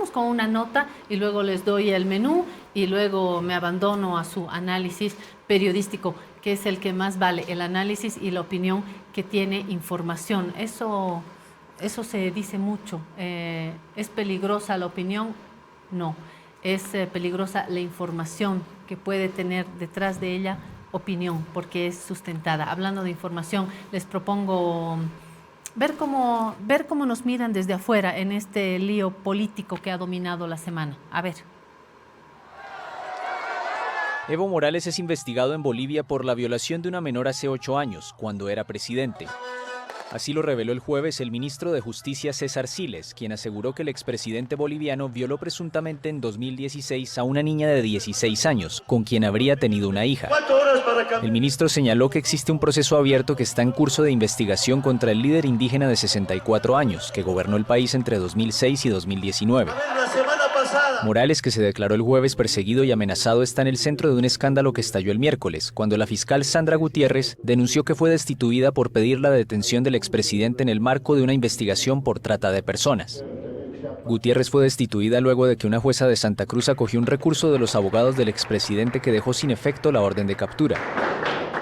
empezamos con una nota y luego les doy el menú y luego me abandono a su análisis periodístico, que es el que más vale, el análisis y la opinión que tiene información. Eso se dice mucho. ¿Es peligrosa la opinión? No. Es peligrosa la información que puede tener detrás de ella opinión, porque es sustentada. Hablando de información, les propongo ver cómo nos miran desde afuera en este lío político que ha dominado la semana. A ver. Evo Morales es investigado en Bolivia por la violación de una menor hace 8 años, cuando era presidente. Así lo reveló el jueves el ministro de Justicia César Siles, quien aseguró que el expresidente boliviano violó presuntamente en 2016 a una niña de 16 años, con quien habría tenido una hija. El ministro señaló que existe un proceso abierto que está en curso de investigación contra el líder indígena de 64 años, que gobernó el país entre 2006 y 2019. Morales, que se declaró el jueves perseguido y amenazado, está en el centro de un escándalo que estalló el miércoles, cuando la fiscal Sandra Gutiérrez denunció que fue destituida por pedir la detención del expresidente en el marco de una investigación por trata de personas. Gutiérrez fue destituida luego de que una jueza de Santa Cruz acogió un recurso de los abogados del expresidente que dejó sin efecto la orden de captura.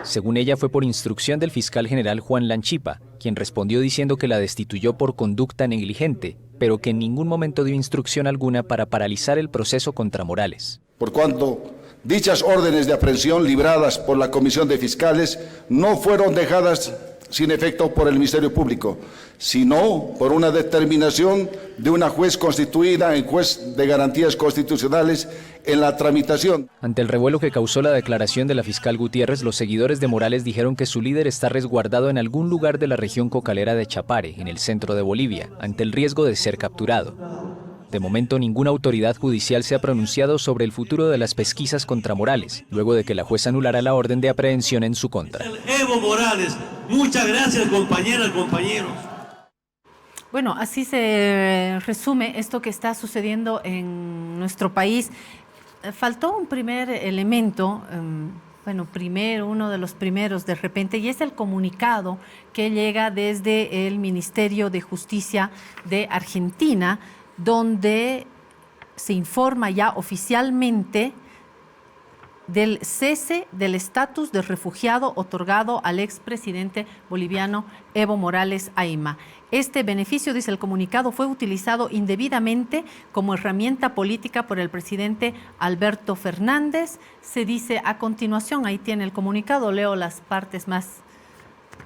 Según ella, fue por instrucción del fiscal general Juan Lanchipa, quien respondió diciendo que la destituyó por conducta negligente, pero que en ningún momento dio instrucción alguna para paralizar el proceso contra Morales. Por cuanto dichas órdenes de aprehensión libradas por la Comisión de Fiscales no fueron dejadas sin efecto por el Ministerio Público, sino por una determinación de una juez constituida en juez de garantías constitucionales en la tramitación. Ante el revuelo que causó la declaración de la fiscal Gutiérrez, los seguidores de Morales dijeron que su líder está resguardado en algún lugar de la región cocalera de Chapare, en el centro de Bolivia, ante el riesgo de ser capturado. De momento, ninguna autoridad judicial se ha pronunciado sobre el futuro de las pesquisas contra Morales, luego de que la jueza anulara la orden de aprehensión en su contra. Evo Morales, muchas gracias, compañeras, compañeros. Bueno, así se resume esto que está sucediendo en nuestro país. Faltó un primer elemento, uno de los primeros de repente, y es el comunicado que llega desde el Ministerio de Justicia de Argentina, donde se informa ya oficialmente del cese del estatus de refugiado otorgado al expresidente boliviano Evo Morales Ayma. Este beneficio, dice el comunicado, fue utilizado indebidamente como herramienta política por el presidente Alberto Fernández. Se dice a continuación, ahí tiene el comunicado, leo las partes más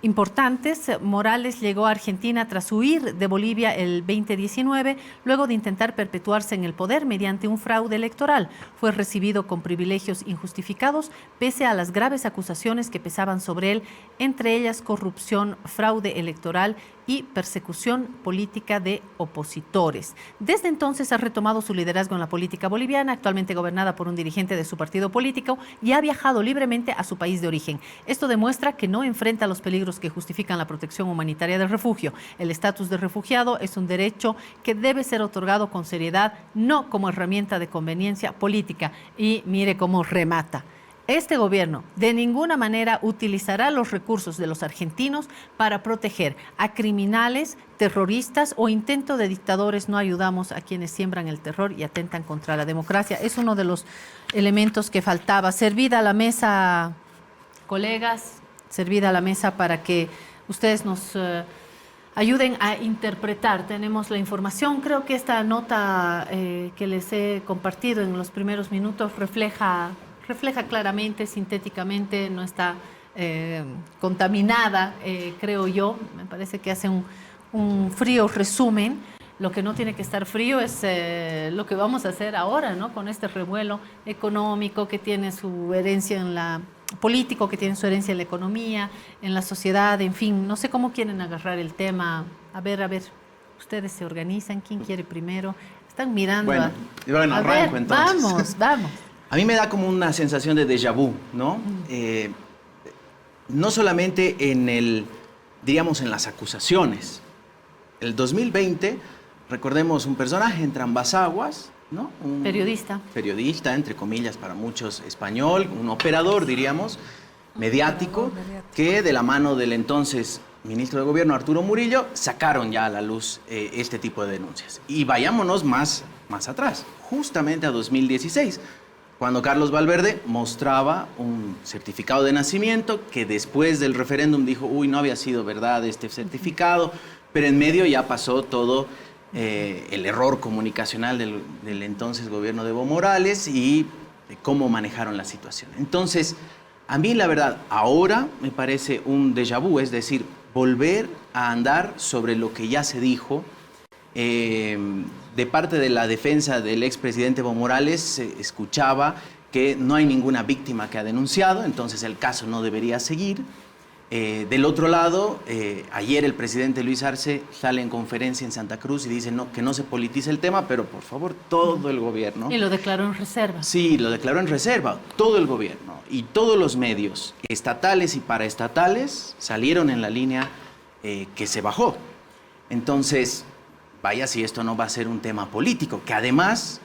importantes. Morales llegó a Argentina tras huir de Bolivia el 2019, luego de intentar perpetuarse en el poder mediante un fraude electoral. Fue recibido con privilegios injustificados, pese a las graves acusaciones que pesaban sobre él, entre ellas corrupción, fraude electoral y persecución política de opositores. Desde entonces ha retomado su liderazgo en la política boliviana, actualmente gobernada por un dirigente de su partido político, y ha viajado libremente a su país de origen. Esto demuestra que no enfrenta los peligros que justifican la protección humanitaria del refugio. El estatus de refugiado es un derecho que debe ser otorgado con seriedad, no como herramienta de conveniencia política. Y mire cómo remata. Este gobierno de ninguna manera utilizará los recursos de los argentinos para proteger a criminales, terroristas o intento de dictadores. No ayudamos a quienes siembran el terror y atentan contra la democracia. Es uno de los elementos que faltaba. Servida la mesa, colegas, servida la mesa para que ustedes nos ayuden a interpretar. Tenemos la información. Creo que esta nota que les he compartido en los primeros minutos refleja claramente, sintéticamente, no está contaminada, creo yo. Me parece que hace un frío resumen. Lo que no tiene que estar frío es lo que vamos a hacer ahora, ¿no? Con este revuelo económico que tiene su herencia en la político, que tiene su herencia en la economía, en la sociedad, en fin. No sé cómo quieren agarrar el tema. A ver, ustedes se organizan. ¿Quién quiere primero? Están mirando. Bueno, arranco entonces. Vamos. A mí me da como una sensación de déjà vu, ¿no? No solamente diríamos, en las acusaciones. El 2020, recordemos un personaje entre ambas aguas, ¿no? Un periodista, entre comillas, para muchos español, un operador, diríamos, mediático, que de la mano del entonces ministro de Gobierno, Arturo Murillo, sacaron ya a la luz este tipo de denuncias. Y vayámonos más más atrás, justamente a 2016, cuando Carlos Valverde mostraba un certificado de nacimiento que después del referéndum dijo, uy, no había sido verdad este certificado, pero en medio ya pasó todo el error comunicacional del entonces gobierno de Evo Morales y de cómo manejaron la situación. Entonces, a mí la verdad, ahora me parece un déjà vu, es decir, volver a andar sobre lo que ya se dijo. De parte de la defensa del expresidente Evo Morales se escuchaba que no hay ninguna víctima que ha denunciado, entonces el caso no debería seguir. Del otro lado, ayer el presidente Luis Arce sale en conferencia en Santa Cruz y dice que no se politice el tema, pero por favor todo el gobierno... Y lo declaró en reserva. Sí, lo declaró en reserva, todo el gobierno y todos los medios estatales y paraestatales salieron en la línea que se bajó. Entonces, vaya si esto no va a ser un tema político, que además,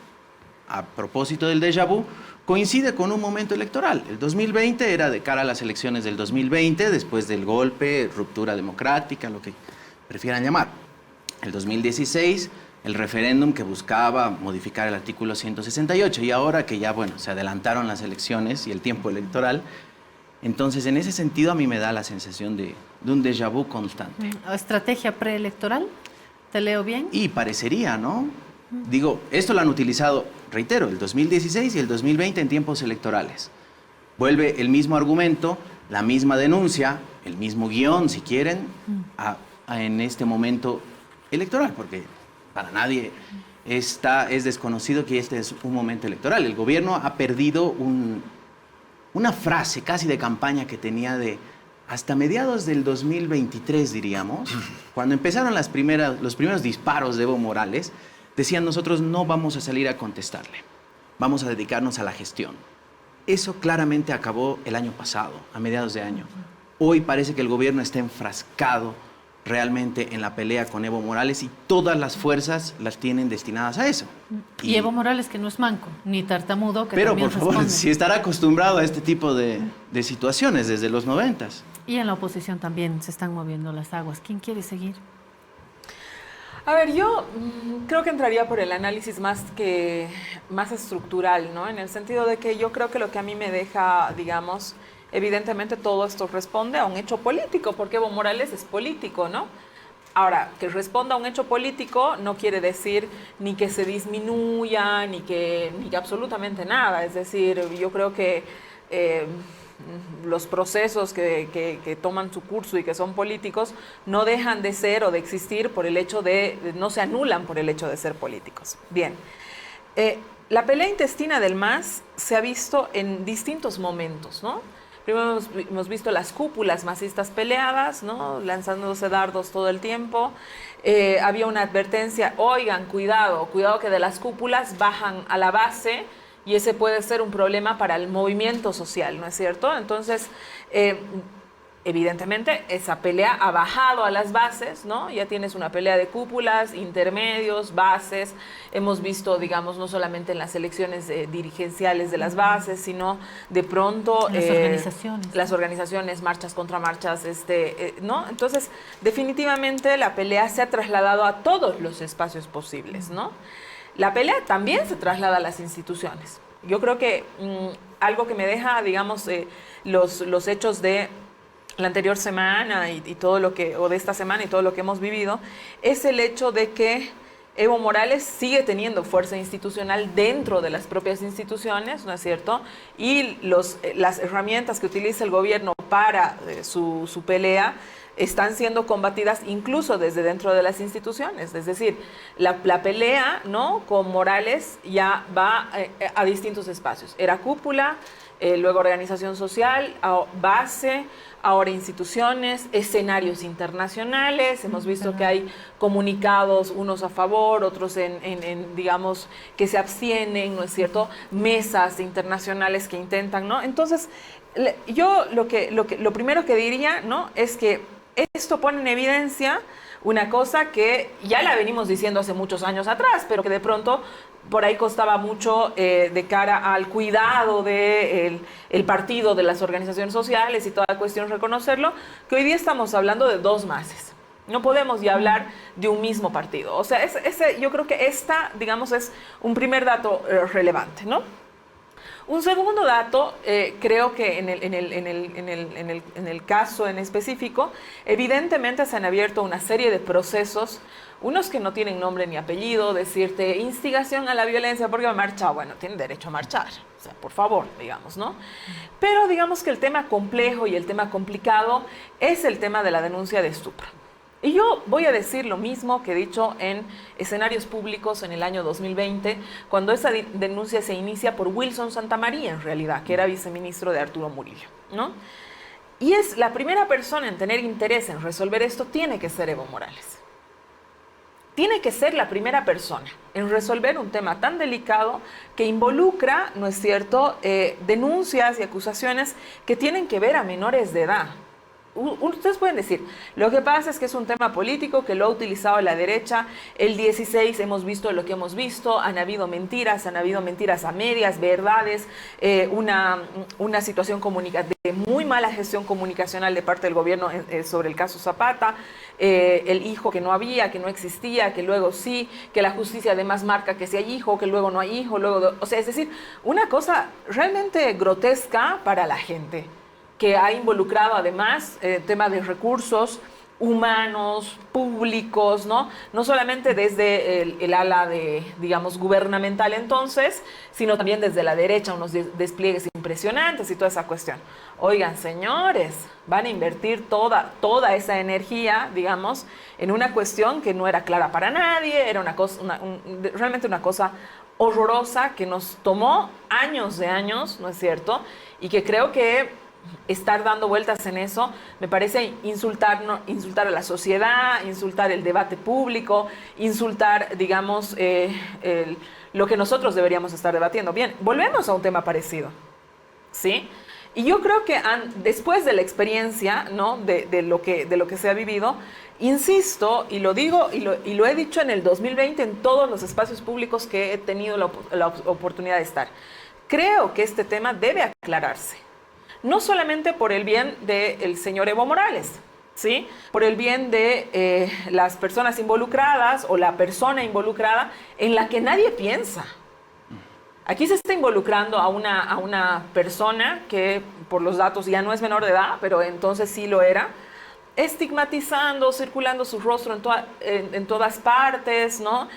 a propósito del déjà vu, coincide con un momento electoral. El 2020 era de cara a las elecciones del 2020, después del golpe, ruptura democrática, lo que prefieran llamar. El 2016, el referéndum que buscaba modificar el artículo 168, y ahora que ya, bueno, se adelantaron las elecciones y el tiempo electoral, entonces en ese sentido a mí me da la sensación de un déjà vu constante. ¿Estrategia preelectoral? ¿Te leo bien? Y parecería, ¿no? Digo, esto lo han utilizado, reitero, el 2016 y el 2020 en tiempos electorales. Vuelve el mismo argumento, la misma denuncia, el mismo guión, si quieren, en este momento electoral, porque para nadie es desconocido que este es un momento electoral. El gobierno ha perdido una frase casi de campaña que tenía hasta mediados del 2023, diríamos, cuando empezaron los primeros disparos de Evo Morales, decían nosotros no vamos a salir a contestarle, vamos a dedicarnos a la gestión. Eso claramente acabó el año pasado, a mediados de año. Hoy parece que el gobierno está enfrascado realmente en la pelea con Evo Morales y todas las fuerzas las tienen destinadas a eso. Y Evo Morales que no es manco, ni tartamudo, que pero también por favor, responde. si estará acostumbrado a este tipo de situaciones desde los 90s. Y en la oposición también se están moviendo las aguas. ¿Quién quiere seguir? A ver, yo creo que entraría por el análisis más estructural, ¿no? En el sentido de que yo creo que lo que a mí me deja, digamos, evidentemente todo esto responde a un hecho político, porque Evo Morales es político, ¿no? Ahora, que responda a un hecho político no quiere decir ni que se disminuya, ni que absolutamente nada. Es decir, yo creo que los procesos que toman su curso y que son políticos no dejan de ser o de existir por el hecho no se anulan por el hecho de ser políticos. Bien, la pelea intestina del MAS se ha visto en distintos momentos, ¿no? Primero hemos visto las cúpulas masistas peleadas, ¿no? Lanzándose dardos todo el tiempo. Había una advertencia, oigan, cuidado que de las cúpulas bajan a la base y ese puede ser un problema para el movimiento social, ¿no es cierto? Entonces, evidentemente, esa pelea ha bajado a las bases, ¿no? Ya tienes una pelea de cúpulas, intermedios, bases. Hemos visto, digamos, no solamente en las elecciones dirigenciales de las bases, sino de pronto... Las organizaciones, marchas contra marchas, ¿no? Entonces, definitivamente la pelea se ha trasladado a todos los espacios posibles, ¿no? La pelea también se traslada a las instituciones. Yo creo que algo que me deja, digamos, los hechos de la anterior semana o de esta semana y todo lo que hemos vivido, es el hecho de que Evo Morales sigue teniendo fuerza institucional dentro de las propias instituciones, ¿no es cierto? Y las herramientas que utiliza el gobierno para su pelea están siendo combatidas incluso desde dentro de las instituciones. Es decir, la pelea, ¿no?, con Morales ya va a distintos espacios. Era cúpula, luego organización social, base, ahora instituciones, escenarios internacionales. Hemos visto que hay comunicados, unos a favor, otros digamos, que se abstienen, ¿no es cierto? Mesas internacionales que intentan, ¿no? Entonces, yo lo primero que diría, ¿no?, es que esto pone en evidencia una cosa que ya la venimos diciendo hace muchos años atrás, pero que de pronto por ahí costaba mucho de cara al cuidado del partido, de las organizaciones sociales y toda la cuestión reconocerlo, que hoy día estamos hablando de dos MASes, No podemos ya hablar de un mismo partido. O sea, yo creo que esta, digamos, es un primer dato relevante, ¿no? Un segundo dato, creo que en el caso en específico, evidentemente se han abierto una serie de procesos, unos que no tienen nombre ni apellido, decirte instigación a la violencia porque ha marchado, bueno, tienen derecho a marchar, o sea, por favor, digamos, ¿no? Pero digamos que el tema complejo y el tema complicado es el tema de la denuncia de estupro. Y yo voy a decir lo mismo que he dicho en escenarios públicos en el año 2020, cuando esa denuncia se inicia por Wilson Santamaría, en realidad, que era viceministro de Arturo Murillo, ¿no? Y es la primera persona en tener interés en resolver esto, tiene que ser Evo Morales. Tiene que ser la primera persona en resolver un tema tan delicado que involucra, ¿no es cierto?, denuncias y acusaciones que tienen que ver a menores de edad. Ustedes pueden decir, lo que pasa es que es un tema político que lo ha utilizado la derecha. El 16 hemos visto lo que hemos visto, han habido mentiras a medias, verdades, una situación de muy mala gestión comunicacional de parte del gobierno sobre el caso Zapata, el hijo que no había, que no existía, que luego sí, que la justicia además marca que sí hay hijo, que luego no hay hijo, o sea, es decir, una cosa realmente grotesca para la gente, que ha involucrado además tema de recursos humanos, públicos, ¿no? No solamente desde el ala de, digamos, gubernamental entonces, sino también desde la derecha, unos despliegues impresionantes y toda esa cuestión. Oigan, señores, van a invertir toda esa energía, digamos, en una cuestión que no era clara para nadie, era realmente una cosa horrorosa que nos tomó años de años, ¿no es cierto? Y que creo que estar dando vueltas en eso me parece insultar a la sociedad, insultar el debate público, insultar, digamos, lo que nosotros deberíamos estar debatiendo. Bien, volvemos a un tema parecido, ¿sí? Y yo creo que después de la experiencia, ¿no?, de lo que se ha vivido, insisto, y lo digo, y lo he dicho en el 2020 en todos los espacios públicos que he tenido la oportunidad de estar, creo que este tema debe aclararse. No solamente por el bien del señor Evo Morales, ¿sí?, por el bien de las personas involucradas o la persona involucrada en la que nadie piensa. Aquí se está involucrando a una persona que por los datos ya no es menor de edad, pero entonces sí lo era, estigmatizando, circulando su rostro en todas partes, ¿no?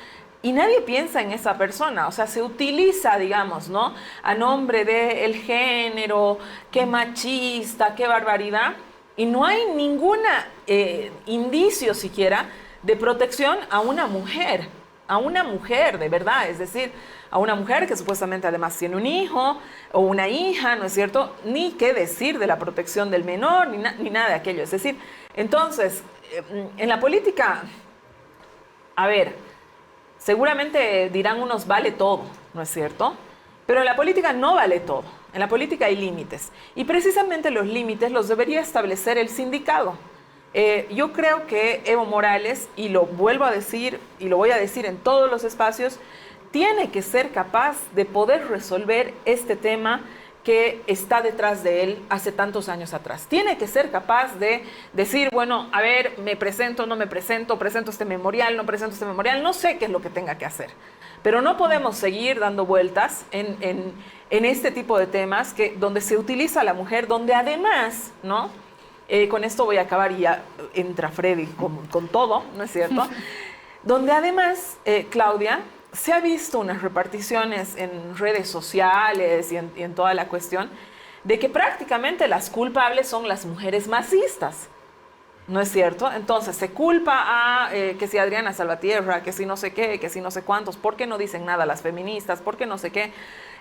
Y nadie piensa en esa persona, o sea, se utiliza, digamos, ¿no?, a nombre del género, qué machista, qué barbaridad, y no hay ningún indicio siquiera de protección a una mujer de verdad, es decir, a una mujer que supuestamente además tiene un hijo o una hija, ¿no es cierto?, ni qué decir de la protección del menor, ni nada de aquello. Es decir, entonces, en la política, a ver, seguramente dirán unos vale todo, ¿no es cierto? Pero en la política no vale todo. En la política hay límites. Y precisamente los límites los debería establecer el sindicado. Yo creo que Evo Morales, y lo vuelvo a decir, y lo voy a decir en todos los espacios, tiene que ser capaz de poder resolver este tema que está detrás de él hace tantos años atrás. Tiene que ser capaz de decir, bueno, a ver, me presento, no me presento, presento este memorial, no presento este memorial, no sé qué es lo que tenga que hacer. Pero no podemos seguir dando vueltas en este tipo de temas donde se utiliza a la mujer, donde además, ¿no? Con esto voy a acabar y ya entra Freddy con todo, ¿no es cierto? Donde además, Claudia, se ha visto unas reparticiones en redes sociales y en toda la cuestión de que prácticamente las culpables son las mujeres masistas, ¿no es cierto? Entonces se culpa a que si Adriana Salvatierra, que si no sé qué, que si no sé cuántos, ¿por qué no dicen nada las feministas? ¿Por qué no sé qué?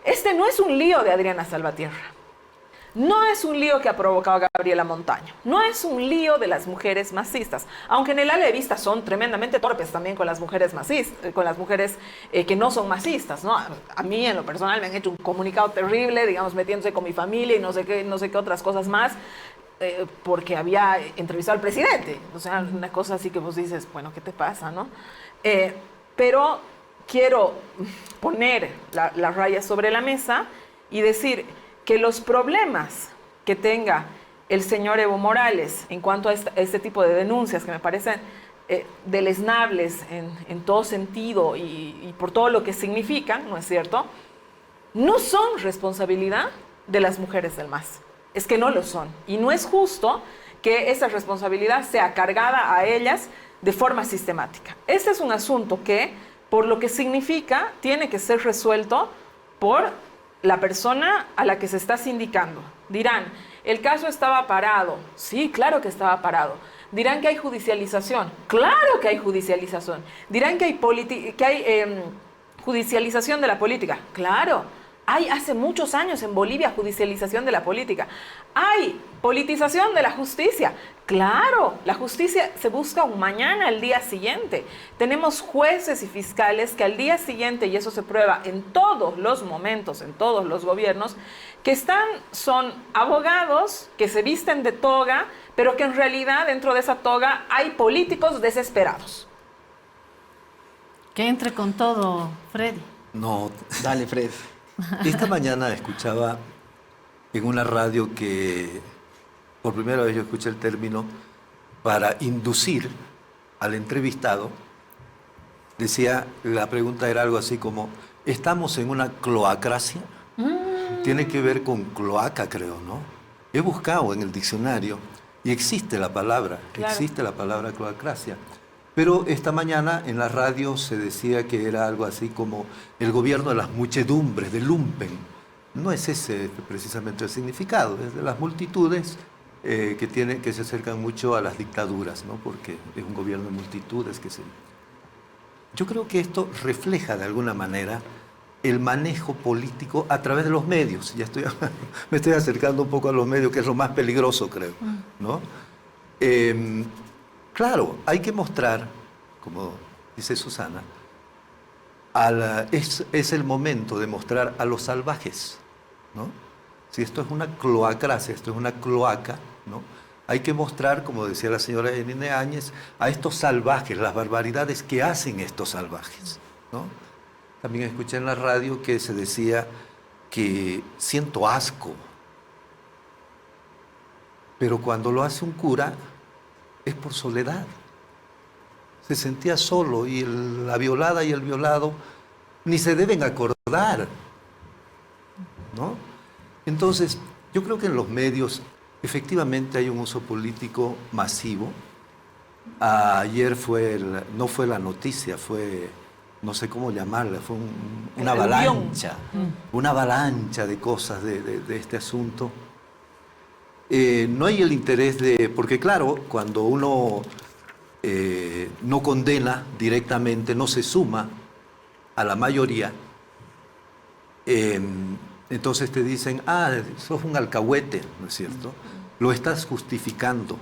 Este no es un lío de Adriana Salvatierra. No es un lío que ha provocado Gabriela Montaño. No es un lío de las mujeres masistas. Aunque en el ala de vista son tremendamente torpes también con las mujeres masistas, con las mujeres que no son masistas, ¿no? A mí, en lo personal, me han hecho un comunicado terrible, digamos, metiéndose con mi familia y no sé qué otras cosas más, porque había entrevistado al presidente. O sea, una cosa así que vos dices, bueno, ¿qué te pasa, no? Pero quiero poner la raya sobre la mesa y decir que los problemas que tenga el señor Evo Morales en cuanto a este tipo de denuncias que me parecen deleznables en todo sentido y por todo lo que significan, ¿no es cierto?, no son responsabilidad de las mujeres del MAS. Es que no lo son. Y no es justo que esa responsabilidad sea cargada a ellas de forma sistemática. Este es un asunto que, por lo que significa, tiene que ser resuelto por la persona a la que se está sindicando. Dirán, el caso estaba parado. Sí, claro que estaba parado. Dirán que hay judicialización. Claro que hay judicialización. Dirán que hay judicialización de la política. Claro. Hay hace muchos años en Bolivia judicialización de la política. Hay politización de la justicia. Claro, la justicia se busca un mañana, al día siguiente. Tenemos jueces y fiscales que al día siguiente, y eso se prueba en todos los momentos, en todos los gobiernos, que son abogados que se visten de toga, pero que en realidad dentro de esa toga hay políticos desesperados. Que entre con todo, Freddy. No, Dale, Fred. esta mañana escuchaba en una radio que por primera vez yo escuché el término para inducir al entrevistado. Decía, la pregunta era algo así como, ¿estamos en una cloacracia? Tiene que ver con cloaca, creo, ¿no? He buscado en el diccionario y existe la palabra, existe la palabra cloacracia. Pero esta mañana en la radio se decía que era algo así como el gobierno de las muchedumbres, del lumpen. No es ese precisamente el significado, es de las multitudes que se acercan mucho a las dictaduras, ¿no? Porque es un gobierno de multitudes que se... Yo creo que esto refleja de alguna manera el manejo político a través de los medios. Me estoy acercando un poco a los medios, que es lo más peligroso, creo, ¿no? Claro, hay que mostrar, como dice Susana, es el momento de mostrar a los salvajes, ¿no? Si esto es una cloacracia, esto es una cloaca, ¿no? Hay que mostrar, como decía la señora Yanine Áñez, a estos salvajes, las barbaridades que hacen estos salvajes, ¿no? También escuché en la radio que se decía que siento asco, pero cuando lo hace un cura es por soledad. Se sentía solo y la violada y el violado ni se deben acordar, ¿no? Entonces, yo creo que en los medios efectivamente hay un uso político masivo. Ayer no fue la noticia, fue, no sé cómo llamarla, fue una avalancha, una avalancha de cosas de este asunto. No hay el interés porque claro, cuando uno no condena directamente, no se suma a la mayoría, entonces te dicen, sos un alcahuete, ¿no es cierto? Lo estás justificando,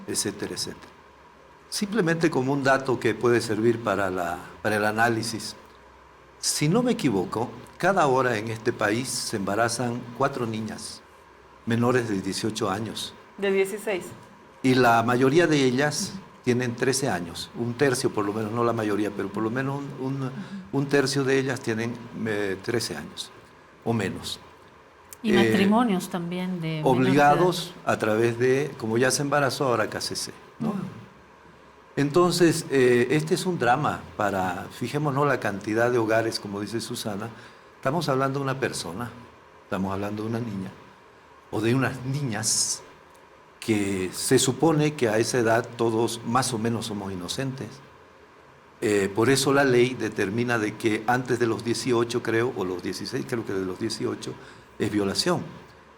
etcétera, etcétera. Simplemente como un dato que puede servir para el análisis. Si no me equivoco, cada hora en este país se embarazan 4 niñas menores de 18 años. De 16. Y la mayoría de ellas tienen 13 años. Un tercio, por lo menos, no la mayoría, pero por lo menos un tercio de ellas tienen 13 años o menos. Y matrimonios también de obligados a través de, como ya se embarazó, ahora KCC, ¿no? Entonces, este es un drama fijémonos la cantidad de hogares, como dice Susana. Estamos hablando de una persona, estamos hablando de una niña, o de unas niñas que se supone que a esa edad todos más o menos somos inocentes. Por eso la ley determina de que antes de los 18, creo, o los 16, creo que de los 18, es violación,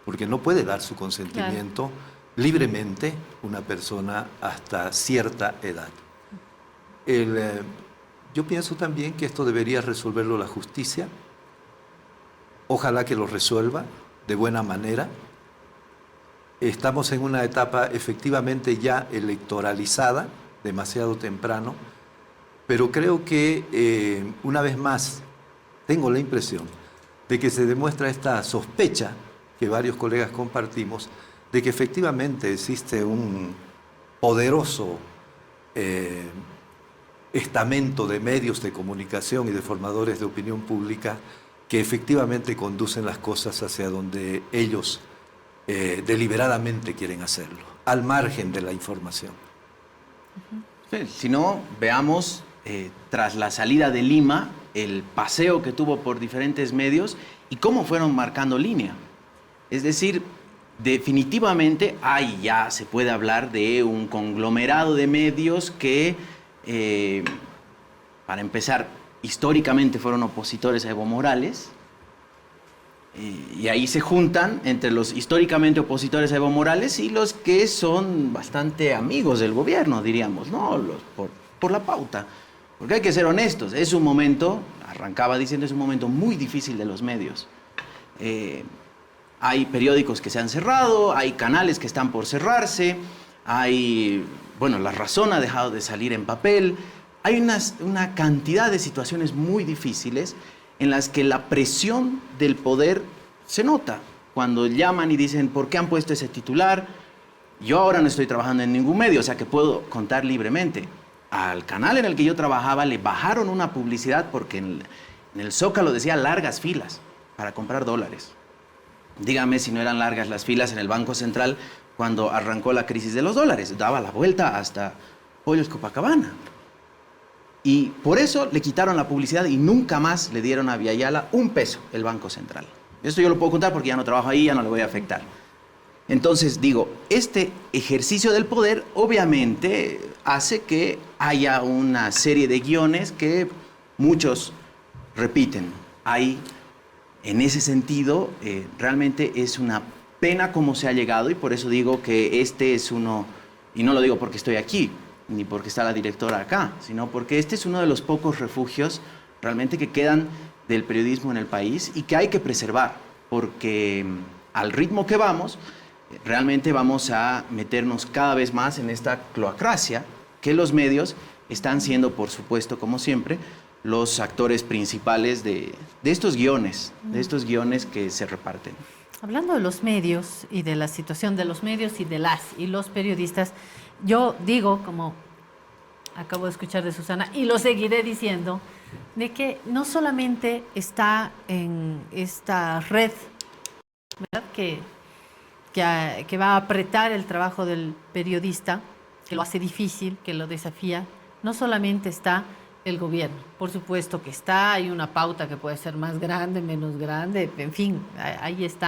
porque no puede dar su consentimiento libremente una persona hasta cierta edad. Yo pienso también que esto debería resolverlo la justicia. Ojalá que lo resuelva de buena manera. Estamos en una etapa efectivamente ya electoralizada, demasiado temprano, pero creo que una vez más tengo la impresión de que se demuestra esta sospecha que varios colegas compartimos, de que efectivamente existe un poderoso estamento de medios de comunicación y de formadores de opinión pública que efectivamente conducen las cosas hacia donde ellos deliberadamente quieren hacerlo, al margen de la información. Sí, si no, veamos, tras la salida de Lima, el paseo que tuvo por diferentes medios y cómo fueron marcando línea. Es decir, definitivamente ya se puede hablar de un conglomerado de medios que, para empezar, históricamente fueron opositores a Evo Morales. Y ahí se juntan entre los históricamente opositores a Evo Morales y los que son bastante amigos del gobierno, diríamos, ¿no? Por la pauta. Porque hay que ser honestos, es un momento, arrancaba diciendo, es un momento muy difícil de los medios. Hay periódicos que se han cerrado, hay canales que están por cerrarse, La Razón ha dejado de salir en papel. Hay una cantidad de situaciones muy difíciles en las que la presión del poder se nota. Cuando llaman y dicen, ¿por qué han puesto ese titular? Yo ahora no estoy trabajando en ningún medio, o sea que puedo contar libremente. Al canal en el que yo trabajaba le bajaron una publicidad porque en el Zócalo decía largas filas para comprar dólares. Dígame si no eran largas las filas en el Banco Central cuando arrancó la crisis de los dólares. Daba la vuelta hasta Pollos Copacabana. Y por eso le quitaron la publicidad y nunca más le dieron a Villayala un peso el Banco Central. Esto yo lo puedo contar porque ya no trabajo ahí, ya no le voy a afectar. Entonces, digo, este ejercicio del poder obviamente hace que haya una serie de guiones que muchos repiten. En ese sentido, realmente es una pena cómo se ha llegado y por eso digo que este es uno, y no lo digo porque estoy aquí, ni porque está la directora acá, sino porque este es uno de los pocos refugios realmente que quedan del periodismo en el país y que hay que preservar, porque al ritmo que vamos, realmente vamos a meternos cada vez más en esta cloacracia que los medios están siendo, por supuesto, como siempre, los actores principales de estos guiones, que se reparten. Hablando de los medios y de la situación de los medios y de los periodistas, yo digo, como acabo de escuchar de Susana, y lo seguiré diciendo, de que no solamente está en esta red, ¿verdad?, que va a apretar el trabajo del periodista, que lo hace difícil, que lo desafía, no solamente está el gobierno, por supuesto que hay una pauta que puede ser más grande, menos grande, en fin, ahí está.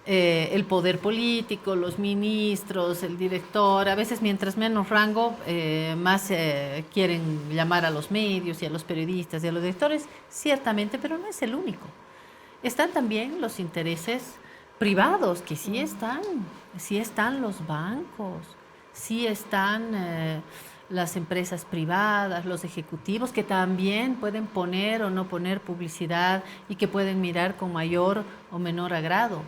El poder político, los ministros, el director, a veces mientras menos rango, más quieren llamar a los medios y a los periodistas y a los directores, ciertamente, pero no es el único. Están también los intereses privados, que sí están los bancos, sí están las empresas privadas, los ejecutivos, que también pueden poner o no poner publicidad y que pueden mirar con mayor o menor agrado.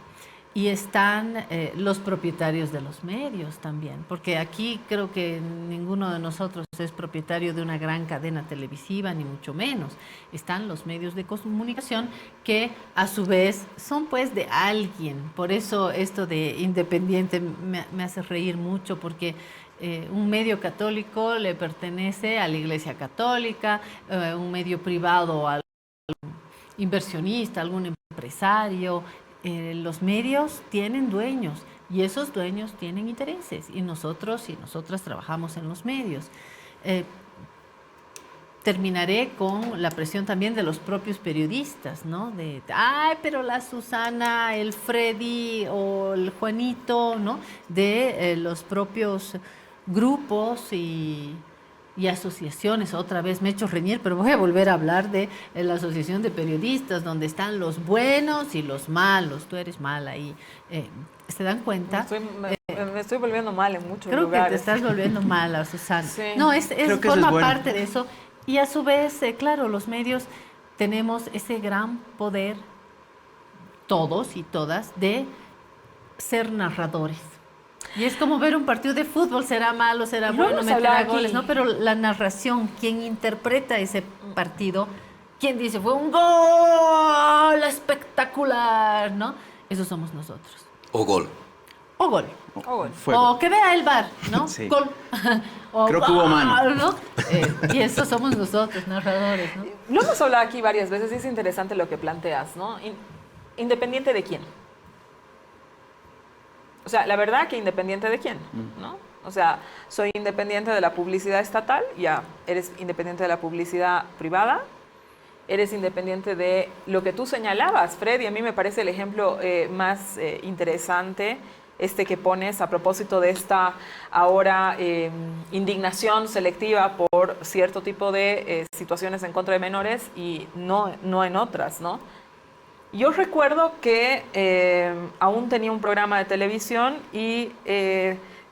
Y están los propietarios de los medios también, porque aquí creo que ninguno de nosotros es propietario de una gran cadena televisiva, ni mucho menos. Están los medios de comunicación que a su vez son pues de alguien. Por eso esto de independiente me hace reír mucho, porque un medio católico le pertenece a la Iglesia Católica, un medio privado a algún inversionista, a algún empresario. Los medios tienen dueños y esos dueños tienen intereses y nosotros y nosotras trabajamos en los medios. Terminaré con la presión también de los propios periodistas, ¿no? Pero la Susana, el Freddy o el Juanito, ¿no? De los propios grupos y asociaciones. Otra vez me he hecho reñir, pero voy a volver a hablar de la Asociación de Periodistas, donde están los buenos y los malos. Tú eres mala y ¿se dan cuenta? Me estoy volviendo mal en muchos lugares. Creo que te estás volviendo mala, Susana. Sí. No, forma bueno. parte de eso. Y a su vez, claro, los medios tenemos ese gran poder, todos y todas, de ser narradores. Y es como ver un partido de fútbol, será malo, será bueno, meterá goles, ¿no? Pero la narración, quien interpreta ese partido, quien dice, fue un gol espectacular, ¿no? Eso somos nosotros. O gol. O gol. Fuego. O que vea el VAR, ¿no? Sí. Gol. Creo que hubo mano. ¿No? Y eso somos nosotros, narradores, ¿no? Lo hemos hablado aquí varias veces y es interesante lo que planteas, ¿no? ¿Independiente de quién? O sea, la verdad que independiente de quién, ¿no? O sea, soy independiente de la publicidad estatal, ya eres independiente de la publicidad privada, eres independiente de lo que tú señalabas, Fred, y a mí me parece el ejemplo más interesante que pones a propósito de esta ahora indignación selectiva por cierto tipo de situaciones en contra de menores y no en otras, ¿no? Yo recuerdo que aún tenía un programa de televisión y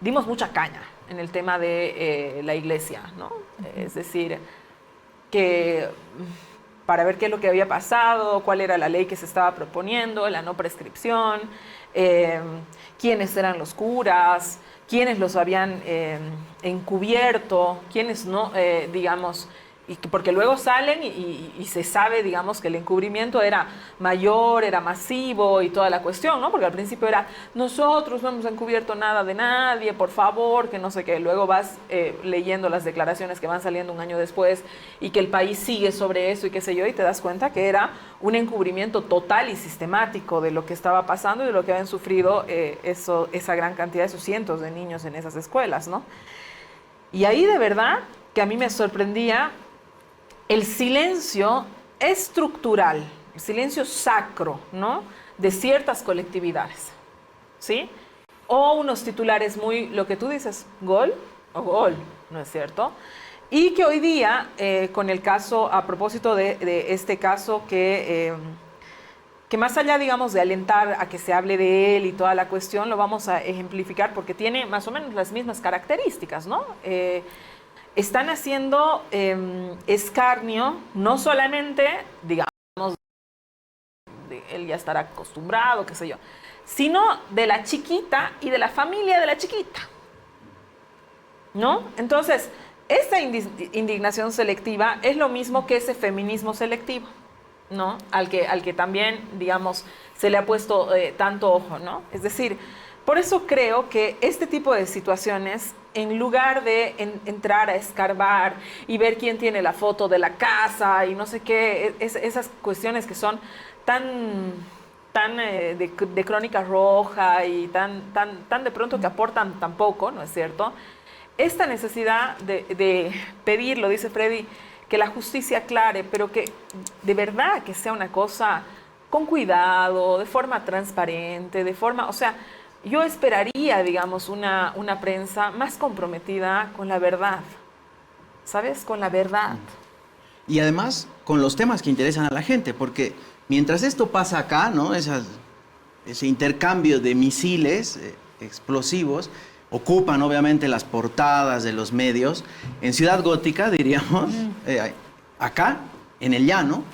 dimos mucha caña en el tema de la iglesia, ¿no? Es decir, que para ver qué es lo que había pasado, cuál era la ley que se estaba proponiendo, la no prescripción, quiénes eran los curas, quiénes los habían encubierto, quiénes no, digamos, porque luego salen y se sabe, digamos, que el encubrimiento era mayor, era masivo y toda la cuestión, ¿no? Porque al principio era, nosotros no hemos encubierto nada de nadie, por favor, que no sé qué. Luego vas leyendo las declaraciones que van saliendo un año después y que el país sigue sobre eso y qué sé yo, y te das cuenta que era un encubrimiento total y sistemático de lo que estaba pasando y de lo que habían sufrido esa gran cantidad, esos cientos de niños en esas escuelas, ¿no? Y ahí de verdad que a mí me sorprendía el silencio estructural, el silencio sacro, ¿no?, de ciertas colectividades, ¿sí? O unos titulares muy, lo que tú dices, gol o gol, ¿no es cierto? Y que hoy día, con el caso, a propósito de este caso que más allá, digamos, de alentar a que se hable de él y toda la cuestión, lo vamos a ejemplificar porque tiene más o menos las mismas características, ¿no? Están haciendo escarnio, no solamente, digamos, él ya estará acostumbrado, qué sé yo, sino de la chiquita y de la familia de la chiquita, ¿no? Entonces, esta indignación selectiva es lo mismo que ese feminismo selectivo, ¿no? Al que también, digamos, se le ha puesto tanto ojo, ¿no? Es decir, por eso creo que este tipo de situaciones, en lugar de entrar a escarbar y ver quién tiene la foto de la casa y no sé qué, esas cuestiones que son tan de crónica roja y tan de pronto que aportan tan poco, ¿no es cierto? Esta necesidad de pedir, lo dice Freddy, que la justicia aclare, pero que de verdad que sea una cosa con cuidado, de forma transparente, de forma, o sea, yo esperaría, digamos, una prensa más comprometida con la verdad, ¿sabes? Con la verdad. Y además con los temas que interesan a la gente, porque mientras esto pasa acá, ¿no? Ese intercambio de misiles explosivos ocupan obviamente las portadas de los medios. En Ciudad Gótica, diríamos, acá, en el llano,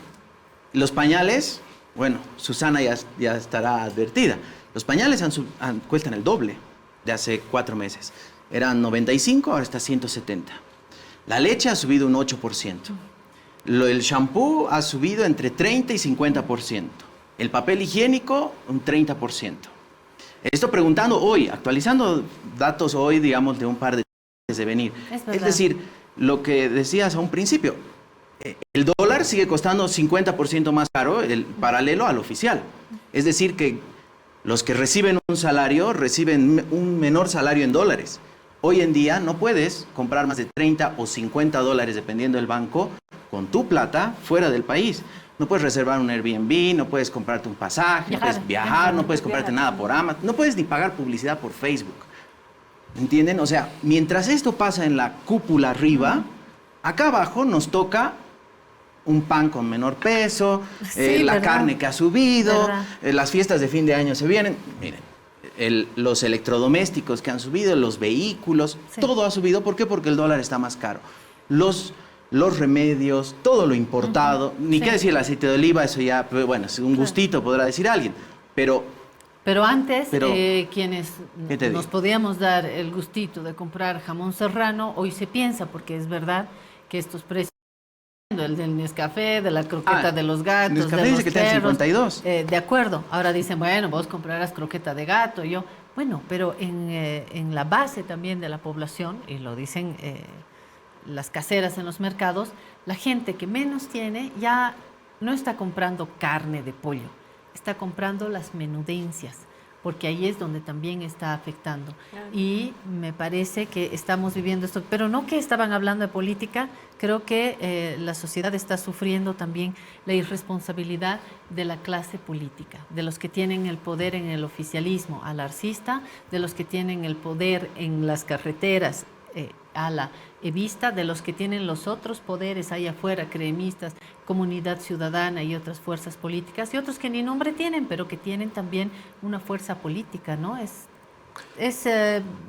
los pañales, bueno, Susana ya estará advertida. Los pañales cuestan el doble de hace 4 meses. Eran 95, ahora está 170. La leche ha subido un 8%. El shampoo ha subido entre 30 y 50%. El papel higiénico, un 30%. Esto preguntando hoy, actualizando datos hoy, digamos, de un par de días de venir. Es decir, lo que decías a un principio, el dólar sigue costando 50% más caro, el paralelo al oficial. Es decir, que los que reciben un salario, reciben un menor salario en dólares. Hoy en día no puedes comprar más de 30 o 50 dólares, dependiendo del banco, con tu plata fuera del país. No puedes reservar un Airbnb, no puedes comprarte un pasaje, no puedes viajar, no puedes comprarte nada por Amazon, no puedes ni pagar publicidad por Facebook. ¿Entienden? O sea, mientras esto pasa en la cúpula arriba, acá abajo nos toca un pan con menor peso, la carne que ha subido, las fiestas de fin de año se vienen. Miren, los electrodomésticos que han subido, los vehículos, todo ha subido. ¿Por qué? Porque el dólar está más caro. Los remedios, todo lo importado, ni qué decir el aceite de oliva, eso ya, bueno, es un gustito, podrá decir alguien, pero antes, quienes nos podíamos dar el gustito de comprar jamón serrano, hoy se piensa, porque es verdad que estos precios, el del Nescafé, de la croqueta de los gatos, Nescafé de dice los que está en 52. De acuerdo, ahora dicen, bueno, vos comprarás croqueta de gato, bueno, pero en la base también de la población, y lo dicen las caseras en los mercados, la gente que menos tiene ya no está comprando carne de pollo, está comprando las menudencias. porque ahí es donde también está afectando. Claro. Y me parece que estamos viviendo esto, pero no que estaban hablando de política, creo que la sociedad está sufriendo también la irresponsabilidad de la clase política, de los que tienen el poder en el oficialismo alarcista, de los que tienen el poder en las carreteras a la evista, de los que tienen los otros poderes ahí afuera, cremistas, comunidad ciudadana y otras fuerzas políticas, y otros que ni nombre tienen, pero que tienen también una fuerza política, ¿no? Es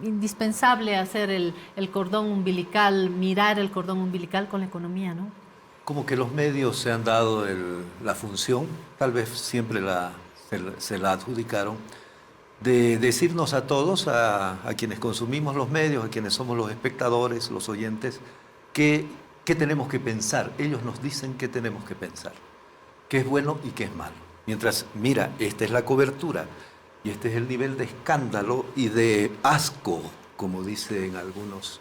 indispensable hacer el cordón umbilical, mirar el cordón umbilical con la economía, ¿no? Como que los medios se han dado la función, tal vez siempre se la adjudicaron, de decirnos a todos, a quienes consumimos los medios, a quienes somos los espectadores, los oyentes, qué tenemos que pensar. Ellos nos dicen qué tenemos que pensar, qué es bueno y qué es malo. Mientras, mira, esta es la cobertura y este es el nivel de escándalo y de asco, como dicen algunas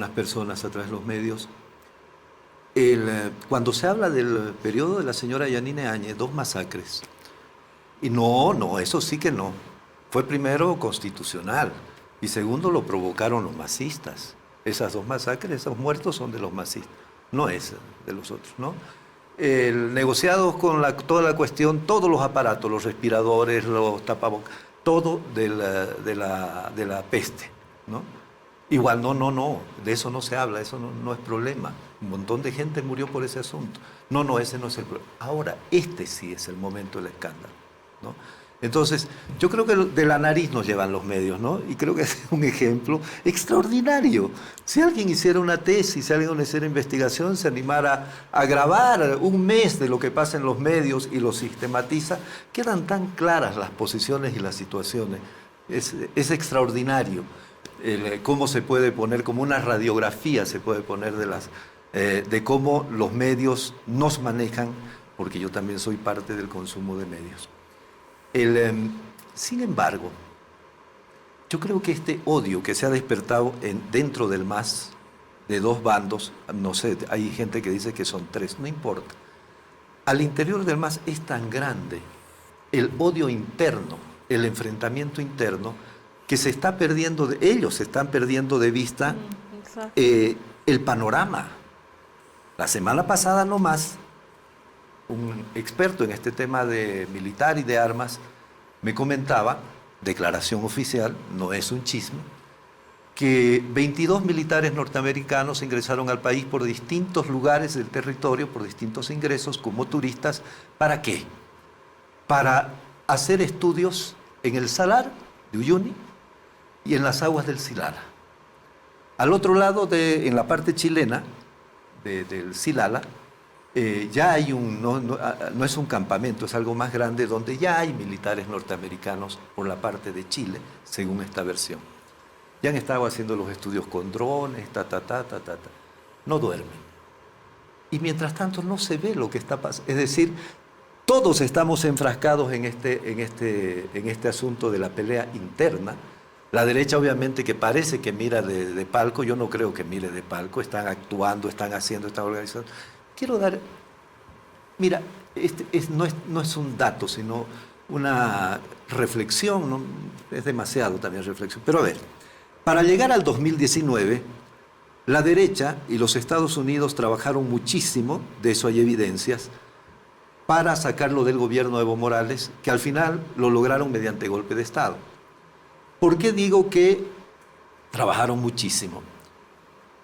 personas a través de los medios. Cuando se habla del periodo de la señora Yanine Áñez, 2 masacres, y no, eso sí que no. Fue primero constitucional y segundo lo provocaron los masistas. Esas 2 masacres, esos muertos son de los masistas, no es de los otros, ¿no? Negociados con toda la cuestión, todos los aparatos, los respiradores, los tapabocas, todo de la peste, ¿no? Igual, no, de eso no se habla, eso no es problema. Un montón de gente murió por ese asunto. No, ese no es el problema. Ahora, este sí es el momento del escándalo, ¿no? Entonces, yo creo que de la nariz nos llevan los medios, ¿no? Y creo que es un ejemplo extraordinario. Si alguien hiciera una tesis, si alguien hiciera investigación, se animara a grabar un mes de lo que pasa en los medios y lo sistematiza, quedan tan claras las posiciones y las situaciones. Es extraordinario cómo se puede poner, como una radiografía se puede poner de cómo los medios nos manejan, porque yo también soy parte del consumo de medios. Sin embargo, yo creo que este odio que se ha despertado dentro del MAS, de 2 bandos, no sé, hay gente que dice que son 3, no importa. Al interior del MAS es tan grande el odio interno, el enfrentamiento interno, que se está perdiendo, ellos se están perdiendo de vista el panorama. La semana pasada nomás, un experto en este tema de militar y de armas me comentaba, declaración oficial, no es un chisme, que 22 militares norteamericanos ingresaron al país por distintos lugares del territorio, por distintos ingresos como turistas. ¿Para qué? Para hacer estudios en el Salar de Uyuni y en las aguas del Silala. Al otro lado, en la parte chilena del Silala, ya hay no es un campamento, es algo más grande, donde ya hay militares norteamericanos por la parte de Chile, según esta versión. Ya han estado haciendo los estudios con drones, no duermen. Y mientras tanto no se ve lo que está pasando. Es decir, todos estamos enfrascados en este asunto de la pelea interna. La derecha obviamente que parece que mira de palco, yo no creo que mire de palco, están actuando, están haciendo, están organizando. Quiero dar, mira, no es un dato, sino una reflexión, ¿no? Es demasiado también reflexión. Pero a ver, para llegar al 2019, la derecha y los Estados Unidos trabajaron muchísimo, de eso hay evidencias, para sacarlo del gobierno de Evo Morales, que al final lo lograron mediante golpe de Estado. ¿Por qué digo que trabajaron muchísimo?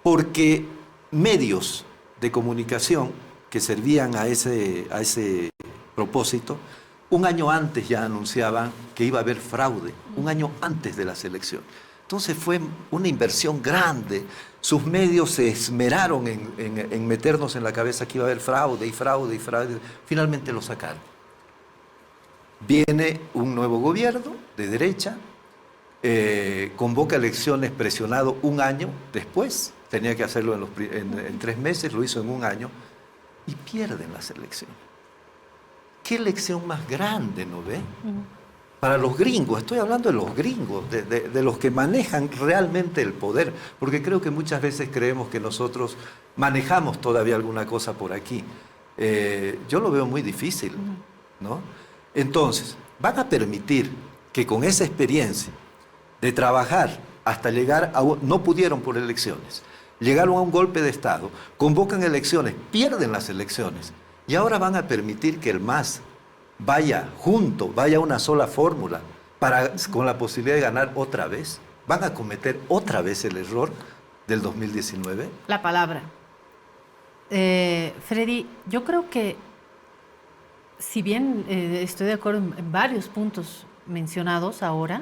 Porque medios de comunicación que servían a ese propósito, un año antes ya anunciaban que iba a haber fraude, un año antes de las elecciones. Entonces fue una inversión grande. Sus medios se esmeraron en meternos en la cabeza que iba a haber fraude y fraude y fraude. Finalmente lo sacaron. Viene un nuevo gobierno de derecha, convoca elecciones presionado un año después, tenía que hacerlo en 3 meses, lo hizo en un año, y pierden las elecciones. ¿Qué elección más grande, no ve? Para los gringos, estoy hablando de los gringos, de los que manejan realmente el poder, porque creo que muchas veces creemos que nosotros manejamos todavía alguna cosa por aquí. Yo lo veo muy difícil, ¿no? Entonces, van a permitir que con esa experiencia de trabajar hasta llegar a... No pudieron por elecciones, llegaron a un golpe de Estado, convocan elecciones, pierden las elecciones y ahora van a permitir que el MAS vaya junto, vaya una sola fórmula con la posibilidad de ganar otra vez. ¿Van a cometer otra vez el error del 2019? La palabra. Freddy, yo creo que si bien estoy de acuerdo en varios puntos mencionados ahora,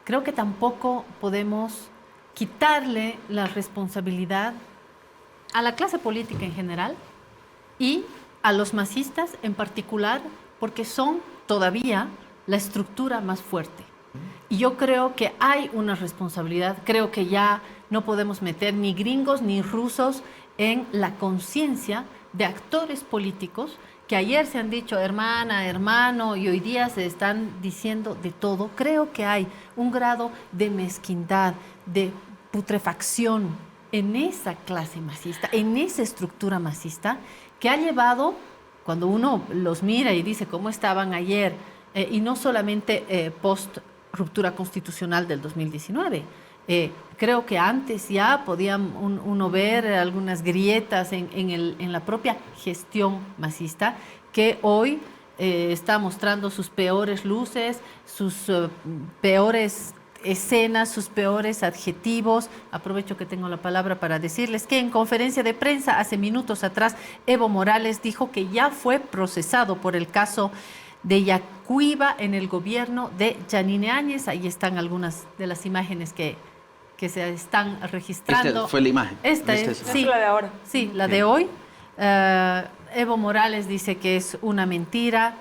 creo que tampoco podemos quitarle la responsabilidad a la clase política en general y a los masistas en particular, porque son todavía la estructura más fuerte. Y yo creo que hay una responsabilidad, creo que ya no podemos meter ni gringos ni rusos en la conciencia de actores políticos que ayer se han dicho hermana, hermano y hoy día se están diciendo de todo. Creo que hay un grado de mezquindad, de putrefacción en esa clase masista, en esa estructura masista que ha llevado, cuando uno los mira y dice cómo estaban ayer, y no solamente post ruptura constitucional del 2019, creo que antes ya podía uno ver algunas grietas en la propia gestión masista, que hoy está mostrando sus peores luces, sus peores escenas, sus peores adjetivos. Aprovecho que tengo la palabra para decirles que en conferencia de prensa hace minutos atrás, Evo Morales dijo que ya fue procesado por el caso de Yacuiba en el gobierno de Yanine Áñez. Ahí están algunas de las imágenes que se están registrando. Esta fue la imagen. Esta es, sí, la de ahora. Sí, la de hoy. Evo Morales dice que es una mentira,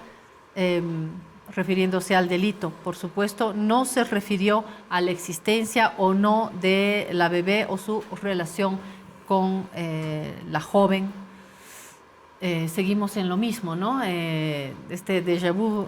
refiriéndose al delito. Por supuesto, no se refirió a la existencia o no de la bebé o su relación con la joven. Seguimos en lo mismo, ¿no? Este déjà vu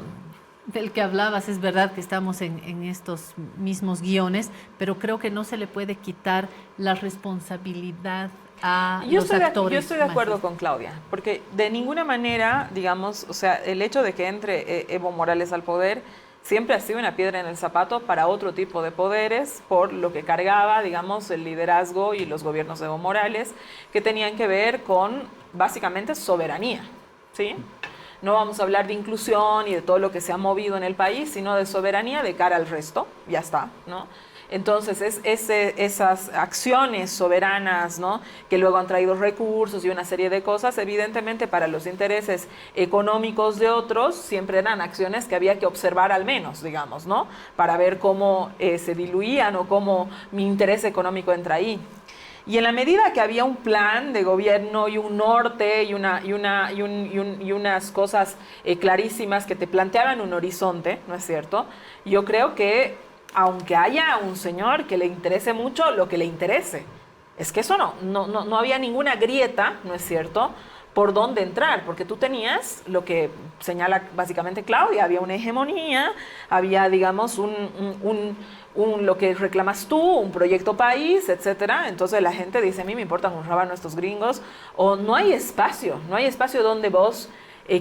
del que hablabas, es verdad que estamos en estos mismos guiones, pero creo que no se le puede quitar la responsabilidad a los actores. Yo estoy de acuerdo con Claudia, porque de ninguna manera, digamos, o sea, el hecho de que entre Evo Morales al poder siempre ha sido una piedra en el zapato para otro tipo de poderes, por lo que cargaba, digamos, el liderazgo y los gobiernos de Evo Morales, que tenían que ver con, básicamente, soberanía, ¿sí? No vamos a hablar de inclusión y de todo lo que se ha movido en el país, sino de soberanía de cara al resto, ya está, ¿no? Entonces, esas acciones soberanas, ¿no?, que luego han traído recursos y una serie de cosas, evidentemente para los intereses económicos de otros, siempre eran acciones que había que observar al menos, digamos, ¿no?, para ver cómo se diluían o cómo mi interés económico entra ahí. Y en la medida que había un plan de gobierno y un norte y unas cosas clarísimas que te planteaban un horizonte, ¿no es cierto?, yo creo que aunque haya un señor que le interese mucho lo que le interese, es que eso no había ninguna grieta, ¿no es cierto?, por dónde entrar, porque tú tenías lo que señala básicamente Claudia, había una hegemonía, había, digamos, lo que reclamas tú, un proyecto país, etcétera. Entonces la gente dice, a mí me importan un rábano estos gringos, o no hay espacio donde vos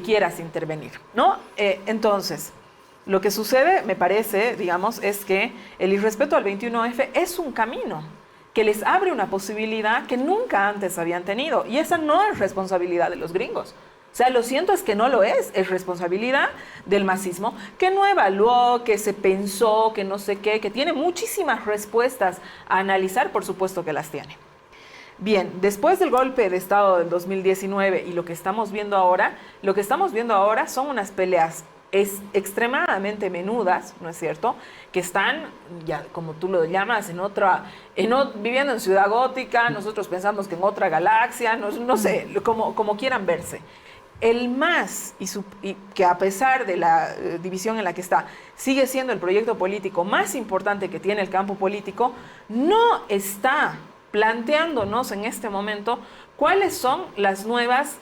quieras intervenir, ¿no? Entonces, lo que sucede, me parece, digamos, es que el irrespeto al 21F es un camino que les abre una posibilidad que nunca antes habían tenido. Y esa no es responsabilidad de los gringos. O sea, lo siento, es que no lo es responsabilidad del masismo, que no evaluó, que se pensó, que no sé qué, que tiene muchísimas respuestas a analizar, por supuesto que las tiene. Bien, después del golpe de Estado del 2019 y lo que estamos viendo ahora son unas peleas extremadamente menudas, ¿no es cierto?, que están, ya como tú lo llamas, viviendo en Ciudad Gótica, nosotros pensamos que en otra galaxia, no sé, como quieran verse. El MAS, y que a pesar de la división en la que está, sigue siendo el proyecto político más importante que tiene el campo político, no está planteándonos en este momento cuáles son las nuevas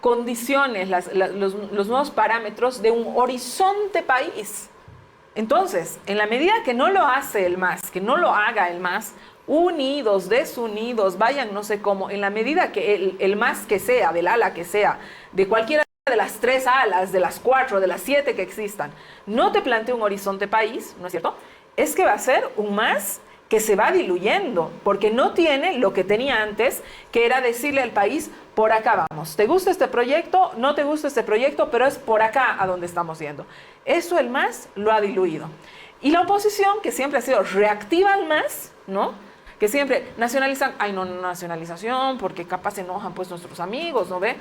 condiciones, los nuevos parámetros de un horizonte país. Entonces, en la medida que no lo hace el MAS, que no lo haga el MAS, unidos, desunidos, vayan no sé cómo, en la medida que el MAS que sea, del ala que sea, de cualquiera de las 3 alas, de las 4, de las 7 que existan, no te plantea un horizonte país, ¿no es cierto? Es que va a ser un MAS que se va diluyendo, porque no tiene lo que tenía antes, que era decirle al país, por acá vamos. ¿Te gusta este proyecto? No te gusta este proyecto, pero es por acá a donde estamos yendo. Eso el MAS lo ha diluido. Y la oposición, que siempre ha sido reactiva al MAS, ¿no? Que siempre nacionalizan, ay no, nacionalización, porque capaz se enojan pues nuestros amigos, ¿no ve?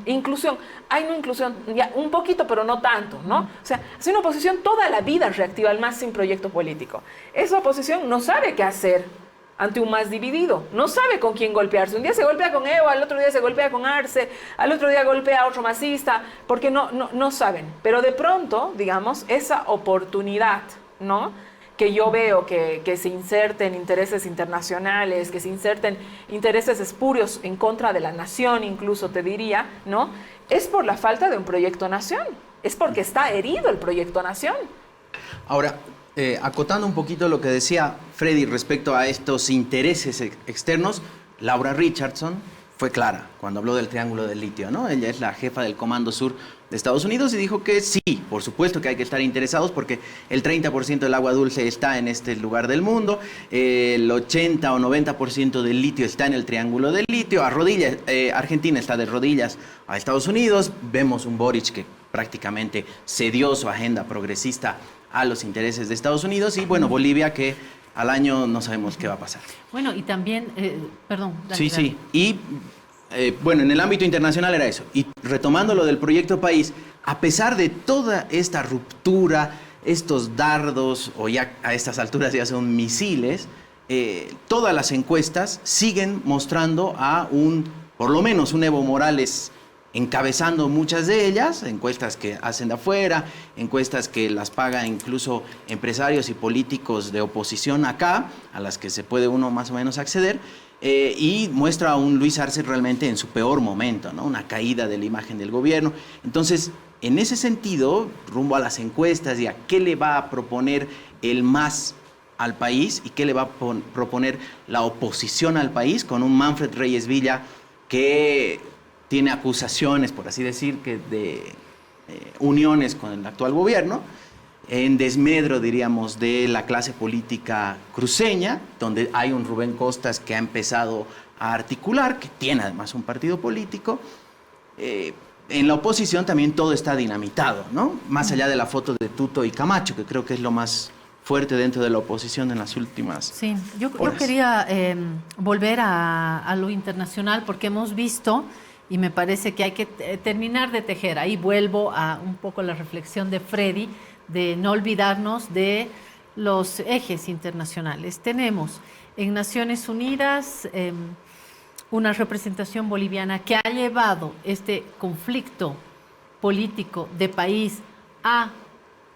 Inclusión, ay no, inclusión, ya un poquito, pero no tanto, ¿no? O sea, es una oposición toda la vida reactiva al MAS sin proyecto político. Esa oposición no sabe qué hacer ante un MAS dividido, no sabe con quién golpearse. Un día se golpea con Evo, al otro día se golpea con Arce, al otro día golpea a otro masista, porque no saben. Pero de pronto, digamos, esa oportunidad, ¿no?, que yo veo que se inserten intereses internacionales, que se inserten intereses espurios en contra de la nación, incluso te diría, ¿no? Es por la falta de un proyecto nación, es porque está herido el proyecto nación. Ahora, acotando un poquito lo que decía Freddy respecto a estos intereses externos, Laura Richardson fue clara cuando habló del Triángulo del Litio, ¿no? Ella es la jefa del Comando Sur de Estados Unidos y dijo que sí, por supuesto que hay que estar interesados porque el 30% del agua dulce está en este lugar del mundo, el 80 o 90% del litio está en el Triángulo del Litio, Argentina está de rodillas a Estados Unidos, vemos un Boric que prácticamente cedió su agenda progresista a los intereses de Estados Unidos y bueno, Bolivia que al año no sabemos qué va a pasar. Bueno, y también, perdón. Sí. Y bueno, en el ámbito internacional era eso. Y retomando lo del proyecto país, a pesar de toda esta ruptura, estos dardos, o ya a estas alturas ya son misiles, todas las encuestas siguen mostrando a por lo menos un Evo Morales encabezando muchas de ellas, encuestas que hacen de afuera, encuestas que las pagan incluso empresarios y políticos de oposición acá, a las que se puede uno más o menos acceder, y muestra a un Luis Arce realmente en su peor momento, ¿no? Una caída de la imagen del gobierno. Entonces, en ese sentido, rumbo a las encuestas y a qué le va a proponer el MAS al país y qué le va a proponer la oposición al país, con un Manfred Reyes Villa que tiene acusaciones, por así decir, que de uniones con el actual gobierno, en desmedro, diríamos, de la clase política cruceña, donde hay un Rubén Costas que ha empezado a articular, que tiene además un partido político. En la oposición también todo está dinamitado, ¿no? Más allá de la foto de Tuto y Camacho, que creo que es lo más fuerte dentro de la oposición en las últimas Sí, yo quería volver a lo internacional, porque hemos visto, y me parece que hay que terminar de tejer. Ahí vuelvo a un poco la reflexión de Freddy, de no olvidarnos de los ejes internacionales. Tenemos en Naciones Unidas una representación boliviana que ha llevado este conflicto político de país a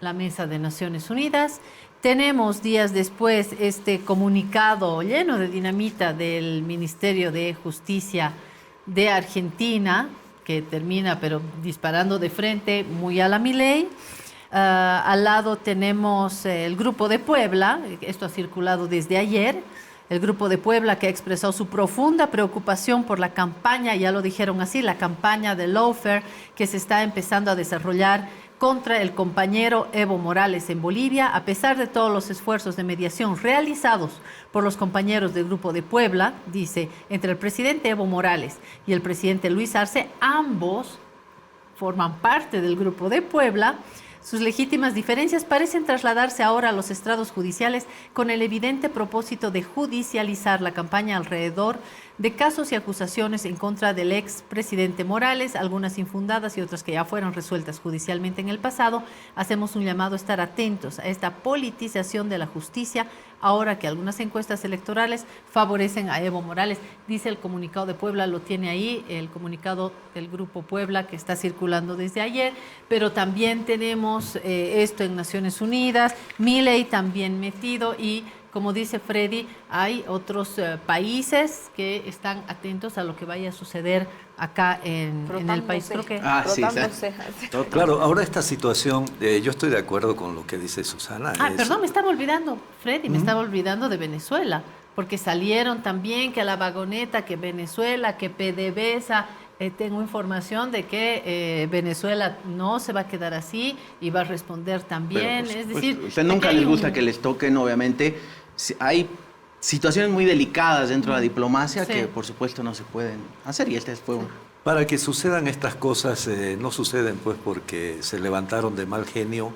la mesa de Naciones Unidas. Tenemos días después este comunicado lleno de dinamita del Ministerio de Justicia de Argentina, que termina pero disparando de frente muy a la Milei. Al lado tenemos el Grupo de Puebla, esto ha circulado desde ayer, el Grupo de Puebla que ha expresado su profunda preocupación por la campaña, ya lo dijeron así, la campaña de lawfare que se está empezando a desarrollar contra el compañero Evo Morales en Bolivia, a pesar de todos los esfuerzos de mediación realizados por los compañeros del Grupo de Puebla, dice, entre el presidente Evo Morales y el presidente Luis Arce, ambos forman parte del Grupo de Puebla. Sus legítimas diferencias parecen trasladarse ahora a los estrados judiciales con el evidente propósito de judicializar la campaña alrededor de casos y acusaciones en contra del expresidente Morales, algunas infundadas y otras que ya fueron resueltas judicialmente en el pasado. Hacemos un llamado a estar atentos a esta politización de la justicia, ahora que algunas encuestas electorales favorecen a Evo Morales. Dice el comunicado de Puebla, lo tiene ahí, el comunicado del Grupo Puebla que está circulando desde ayer, pero también tenemos esto en Naciones Unidas, Milei también metido y, como dice Freddy, hay otros países que están atentos a lo que vaya a suceder acá en el país. Creo que Claro, ahora esta situación, yo estoy de acuerdo con lo que dice Susana. Perdón, me estaba olvidando, Freddy, me estaba olvidando de Venezuela, porque salieron también que a la vagoneta, que Venezuela, que PDVSA, tengo información de que Venezuela no se va a quedar así y va a responder también. Pero, es decir, usted nunca les gusta que les toquen, obviamente. Hay situaciones muy delicadas dentro de la diplomacia que, por supuesto, no se pueden hacer. Y este fue un... Para que sucedan estas cosas, no suceden pues porque se levantaron de mal genio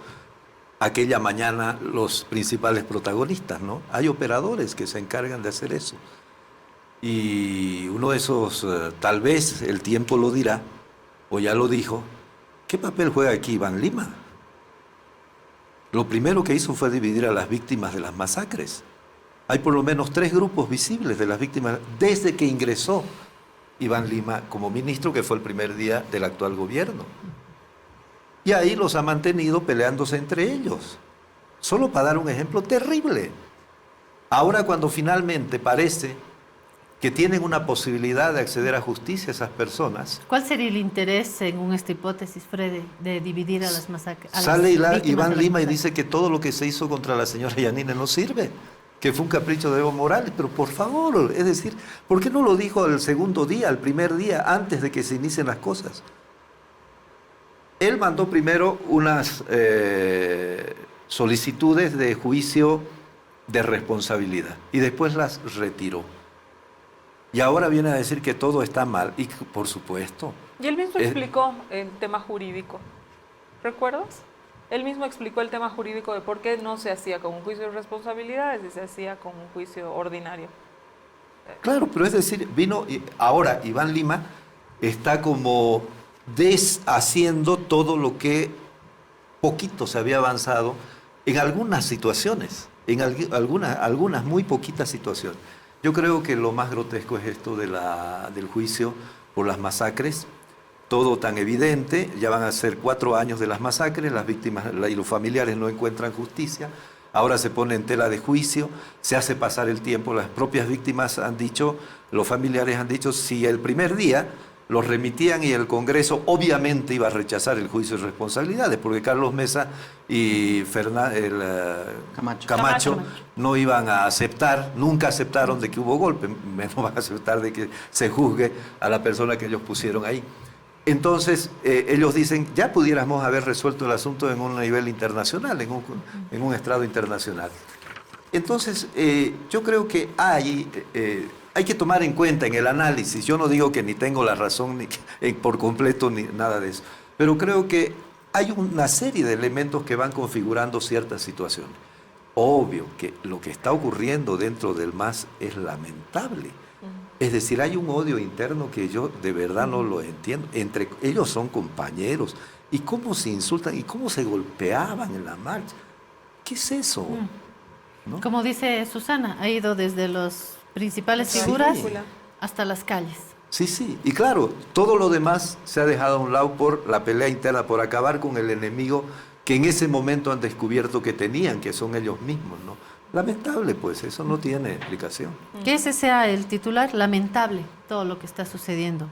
aquella mañana los principales protagonistas, ¿no? Hay operadores que se encargan de hacer eso. Y uno de esos, tal vez el tiempo lo dirá, o ya lo dijo, ¿qué papel juega aquí Iván Lima? Lo primero que hizo fue dividir a las víctimas de las masacres. Hay por lo menos 3 grupos visibles de las víctimas desde que ingresó Iván Lima como ministro, que fue el primer día del actual gobierno. Y ahí los ha mantenido peleándose entre ellos. Solo para dar un ejemplo terrible. Ahora cuando finalmente parece que tienen una posibilidad de acceder a justicia esas personas... ¿Cuál sería el interés, según esta hipótesis, Freddy, de dividir a las masacres? Sale Iván Lima y dice que todo lo que se hizo contra la señora Yanine no sirve, que fue un capricho de Evo Morales, pero por favor, es decir, ¿por qué no lo dijo el segundo día, el primer día, antes de que se inicien las cosas? Él mandó primero unas solicitudes de juicio de responsabilidad y después las retiró. Y ahora viene a decir que todo está mal, y por supuesto. Y él mismo explicó el tema jurídico, ¿recuerdas? Él mismo explicó el tema jurídico de por qué no se hacía con un juicio de responsabilidades y se hacía con un juicio ordinario. Claro, pero es decir, ahora Iván Lima está como deshaciendo todo lo que poquito se había avanzado en algunas situaciones, en algunas muy poquitas situaciones. Yo creo que lo más grotesco es esto del juicio por las masacres, todo tan evidente, ya van a ser 4 años de las masacres, las víctimas y los familiares no encuentran justicia, ahora se pone en tela de juicio, se hace pasar el tiempo, las propias víctimas han dicho, los familiares han dicho, si el primer día los remitían y el Congreso obviamente iba a rechazar el juicio de responsabilidades, porque Carlos Mesa y Camacho no iban a aceptar, nunca aceptaron de que hubo golpe, menos van a aceptar de que se juzgue a la persona que ellos pusieron ahí. Entonces, ellos dicen, ya pudiéramos haber resuelto el asunto en un nivel internacional, en un estrado internacional. Entonces, yo creo que hay que tomar en cuenta en el análisis, yo no digo que ni tengo la razón por completo ni nada de eso, pero creo que hay una serie de elementos que van configurando ciertas situaciones. Obvio que lo que está ocurriendo dentro del MAS es lamentable. Es decir, hay un odio interno que yo de verdad no lo entiendo. Entre ellos son compañeros. ¿Y cómo se insultan? ¿Y cómo se golpeaban en la marcha? ¿Qué es eso? ¿No? Como dice Susana, ha ido desde los principales figuras hasta las calles. Sí, sí. Y claro, todo lo demás se ha dejado a un lado por la pelea interna, por acabar con el enemigo que en ese momento han descubierto que tenían, que son ellos mismos, ¿no? Lamentable, pues, eso no tiene explicación. Que ese sea el titular, lamentable, todo lo que está sucediendo.